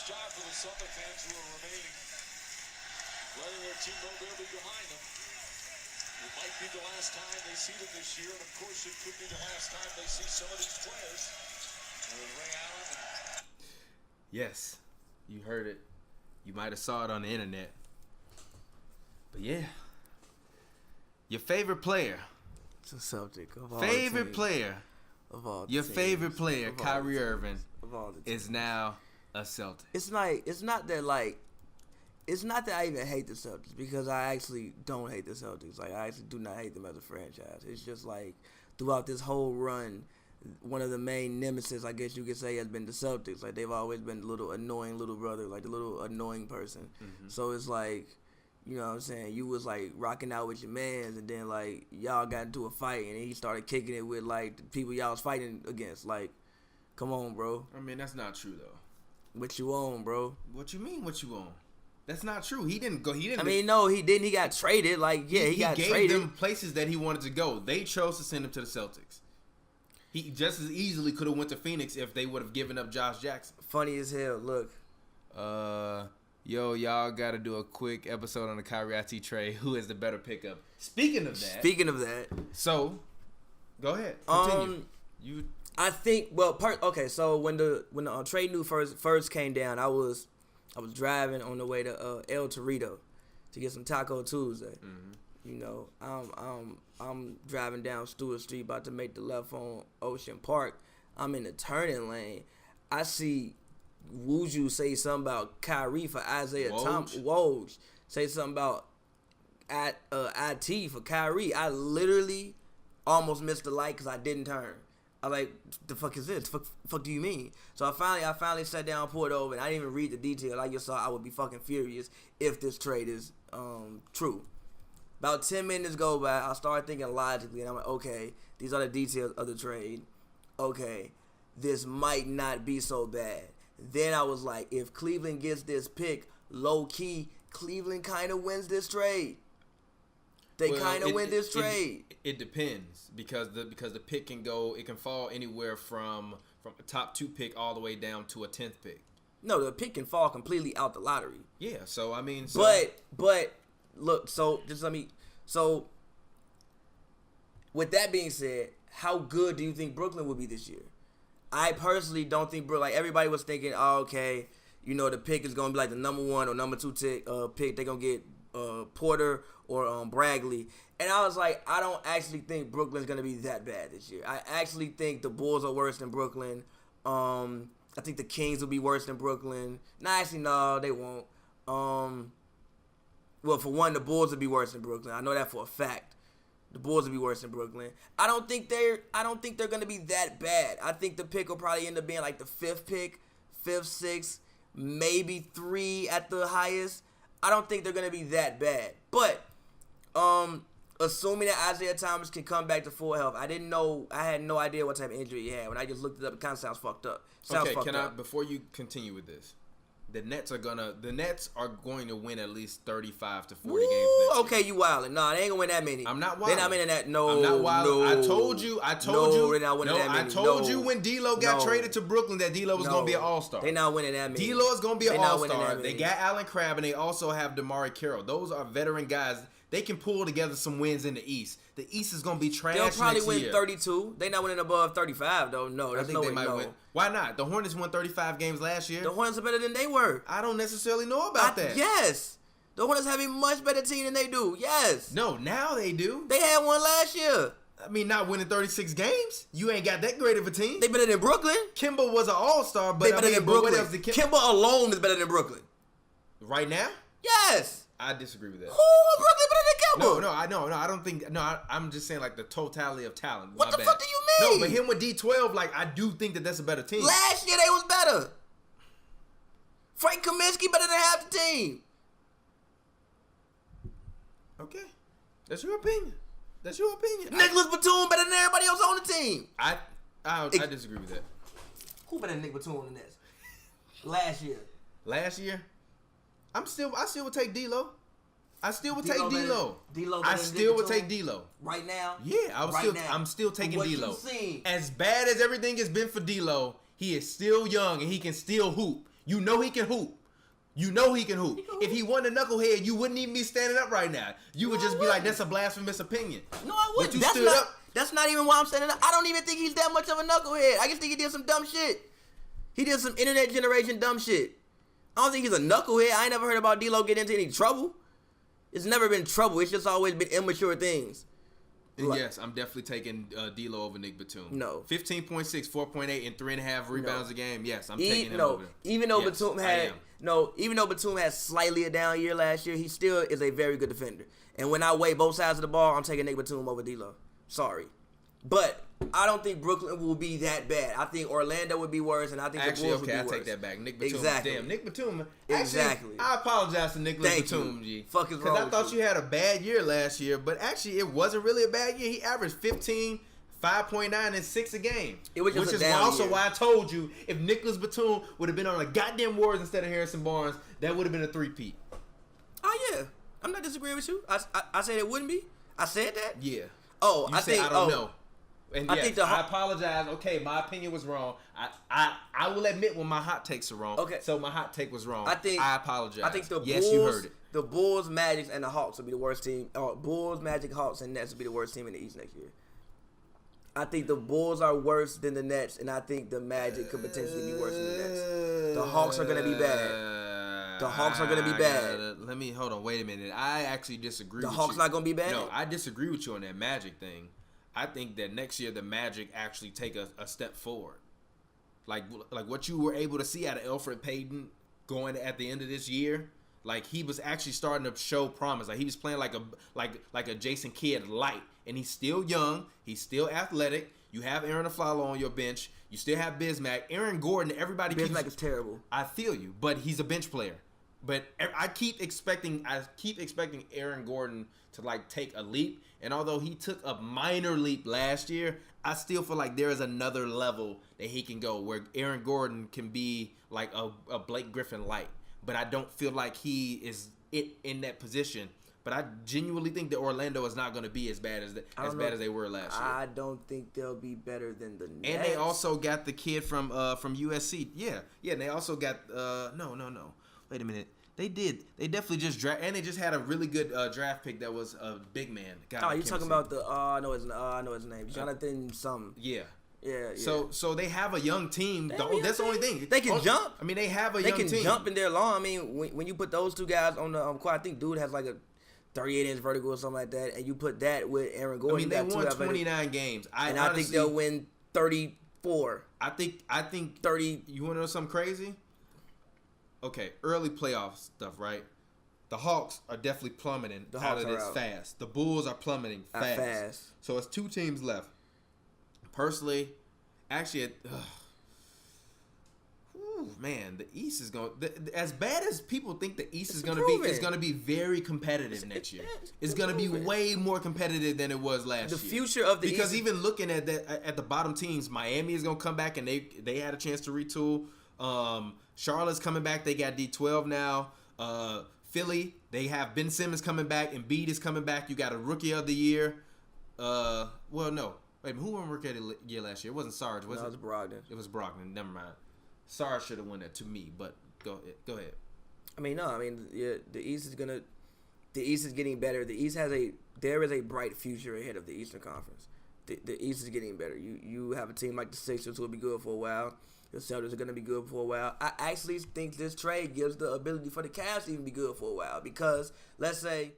job for the Celtic fans who are remaining, letting their team know they'll be behind them. It might be the last time they see them this year, and of course it could be the last time they see some of these players. Yes, you heard it. You might have saw it on the internet. But yeah, your favorite player. It's a Celtic. Of all favorite player. Of all your teams. favorite player, Kyrie Irving, of is now a Celtic. It's not that I even hate the Celtics, because I actually don't hate the Celtics. Like, I actually do not hate them as a franchise. It's just like throughout this whole run, one of the main nemesis, I guess you could say, has been the Celtics. Like, they've always been the little annoying little brother, like the little annoying person. Mm-hmm. So it's like, you know what I'm saying, you was like rocking out with your mans, and then like y'all got into a fight, and then he started kicking it with like the people y'all was fighting against. Like, come on, bro. I mean, that's not true though. What you on, bro? What you mean? What you on? That's not true. He didn't go. He didn't. I mean, no, he didn't. He got traded. Like, yeah, he got gave traded. them places that he wanted to go. They chose to send him to the Celtics. He just as easily could have went to Phoenix if they would have given up Josh Jackson. Funny as hell. Look. Y'all got to do a quick episode on the Kyrie trade. Who is the better pickup? Speaking of that. So, go ahead. Continue. I think. Well, okay. So when the trade news first came down, I was driving on the way to El Torito to get some Taco Tuesday. Mm-hmm. You know, I'm driving down Stewart Street, about to make the left on Ocean Park. I'm in the turning lane. I see Wuju say something about Kyrie for Isaiah Thomas. Woj say something about IT for Kyrie. I literally almost missed the light because I didn't turn. I was like, the fuck is this? Fuck do you mean? So I finally sat down, pulled over, and I didn't even read the details. I just thought I would be fucking furious if this trade is true. About 10 minutes go by, I started thinking logically, and I'm like, okay, these are the details of the trade. Okay, this might not be so bad. Then I was like, if Cleveland gets this pick, low-key, Cleveland kind of wins this trade. They kind of win this trade. It depends because the pick can fall anywhere from a top 2 pick all the way down to a 10th pick. No, the pick can fall completely out the lottery. Yeah, so I mean, but look, so with that being said, how good do you think Brooklyn will be this year? I personally don't think Brooklyn. Like, everybody was thinking, oh, okay, you know, the pick is gonna be like the number 1 or number 2 pick. They're gonna get Porter or Bragley. And I was like, I don't actually think Brooklyn's going to be that bad this year. I actually think the Bulls are worse than Brooklyn. I think the Kings will be worse than Brooklyn. No, actually, no, they won't. Well, for one, the Bulls will be worse than Brooklyn. I know that for a fact. The Bulls will be worse than Brooklyn. I don't think they're going to be that bad. I think the pick will probably end up being like the 5th pick, 5th, 6th, maybe 3 at the highest. I don't think they're going to be that bad. But assuming that Isaiah Thomas can come back to full health, I had no idea what type of injury he had. When I just looked it up, it kind of sounds fucked up. Before you continue with this, the Nets are going to win at least 35 to 40 games next okay, year. You wildin'. Nah, they ain't going to win that many. I'm not wildin'. They're not winning that. No, I'm not wildin'. No. I told you. They're not winning that many. I told you when D'Lo got traded to Brooklyn that D'Lo was going to be an all-star. They're not winning that many. D'Lo is going to be an all-star. They got Allen Crabbe, and they also have DeMarre Carroll. Those are veteran guys. They can pull together some wins in the East. The East is going to be trash next year. They'll probably win 32. They're not winning above 35, though. No, there's no way. Win. Why not? The Hornets won 35 games last year. The Hornets are better than they were. I don't necessarily know about that. Yes. The Hornets have a much better team than they do. Yes. No, now they do. They had one last year. I mean, not winning 36 games. You ain't got that great of a team. They better than Brooklyn. Kimba was an all-star, but better than Brooklyn. What else did Kimba alone is better than Brooklyn. Right now? Yes. I disagree with that. Who Brooklyn better than Kimba? No, I don't think. No, I'm just saying like the totality of talent. What the fuck do you mean? No, but him with D12, like I do think that's a better team. Last year they was better. Frank Kaminsky better than half the team. Okay, that's your opinion. Nicholas Batum better than everybody else on the team. I disagree with that. Who better than Nick Batum than this? Last year? I still would take D'Lo. I still would take D'Lo. I still would take D'Lo. Right now? Yeah, I'm still taking D'Lo. As bad as everything has been for D'Lo, he is still young and he can still hoop. You know he can hoop. You know he can hoop. If he won the knucklehead, you wouldn't even be standing up right now. You would just be like, that's a blasphemous opinion. No, I wouldn't. But you stood up. That's not even why I'm standing up. I don't even think he's that much of a knucklehead. I just think he did some dumb shit. He did some internet generation dumb shit. I don't think he's a knucklehead. I ain't never heard about D-Lo getting into any trouble. It's never been trouble. It's just always been immature things. And yes, I'm definitely taking D'Lo over Nick Batum. No. 15.6, 4.8, and 3.5 rebounds a game. Yes, I'm taking him over. Even though Batum had slightly a down year last year, he still is a very good defender. And when I weigh both sides of the ball, I'm taking Nick Batum over D'Lo. Sorry. But I don't think Brooklyn will be that bad. I think Orlando would be worse, and I think the Bulls would be worse. I take that back. Nick Batum. Exactly. Damn, Nick Batum. Exactly. I apologize to Nicholas Batum, G. Fuck is wrong with you? Because I thought you had a bad year last year, but actually it wasn't really a bad year. He averaged 15, 5.9, and 6 a game. It was just which a is down also year. why I told you if Nicholas Batum would have been on a goddamn Warriors instead of Harrison Barnes, that would have been a three-peat. Oh, yeah. I'm not disagreeing with you. I said it wouldn't be. I said that? Yeah. Oh, I don't know. And yes, I think I apologize. Okay, my opinion was wrong. I will admit when my hot takes are wrong. Okay. So my hot take was wrong. I apologize. I think yes, you heard it. The Bulls, Magic, and the Hawks will be the worst team. Bulls, Magic, Hawks, and Nets will be the worst team in the East next year. I think the Bulls are worse than the Nets, and I think the Magic could potentially be worse than the Nets. The Hawks are going to be bad. The Hawks are going to be bad. Let me hold on. Wait a minute. I actually disagree. The Hawks not going to be bad? No, I disagree with you on that Magic thing. I think that next year the Magic actually take a step forward. Like what you were able to see out of Elfrid Payton going at the end of this year, like he was actually starting to show promise. Like he was playing like a Jason Kidd light, and he's still young, he's still athletic. You have Aaron Aflalo on your bench. You still have Bismack, Aaron Gordon. Everybody. Bismack is terrible. I feel you, but he's a bench player. But I keep expecting Aaron Gordon to like take a leap. And although he took a minor leap last year, I still feel like there is another level that he can go where Aaron Gordon can be like a Blake Griffin light. But I don't feel like he is in that position. But I genuinely think that Orlando is not going to be as bad as they were last year. I don't think they'll be better than the Nets. And they also got the kid from USC. Yeah. And they also got no. Wait a minute. They did. They definitely just draft, and they just had a really good draft pick that was a big man. You talking about the? I know his name. Jonathan something. Yeah. Yeah. So they have a young team. That's the only thing. They can jump. I mean, they have a young team. They can jump in their long. I mean, when you put those two guys on the court, I think dude has like a 38-inch vertical or something like that, and you put that with Aaron Gordon. I mean, they won 29 games. I think they'll win 34. I think 30. You want to know something crazy? Okay, early playoff stuff, right? The Hawks are definitely plummeting out of this fast. The Bulls are plummeting fast. So it's 2 teams left. Personally, actually, man, the East is going as bad as people think the East is going to be. It's going to be very competitive next year. It's going to be way more competitive than it was last year. The future of the East, because even looking at the bottom teams, Miami is going to come back and they had a chance to retool. Charlotte's coming back. They got D12 now. Philly, they have Ben Simmons coming back. Embiid is coming back. You got a rookie of the year. Well, no. Wait, who won rookie of the year last year? It wasn't Sarge, was it? No, it was Brogdon. It was Brogdon. Never mind. Sarge should have won that to me, but go ahead. I mean, no. I mean, the East is getting better. There is a bright future ahead of the Eastern Conference. The East is getting better. You have a team like the Sixers who will be good for a while. The Celtics are going to be good for a while. I actually think this trade gives the ability for the Cavs to even be good for a while because, let's say,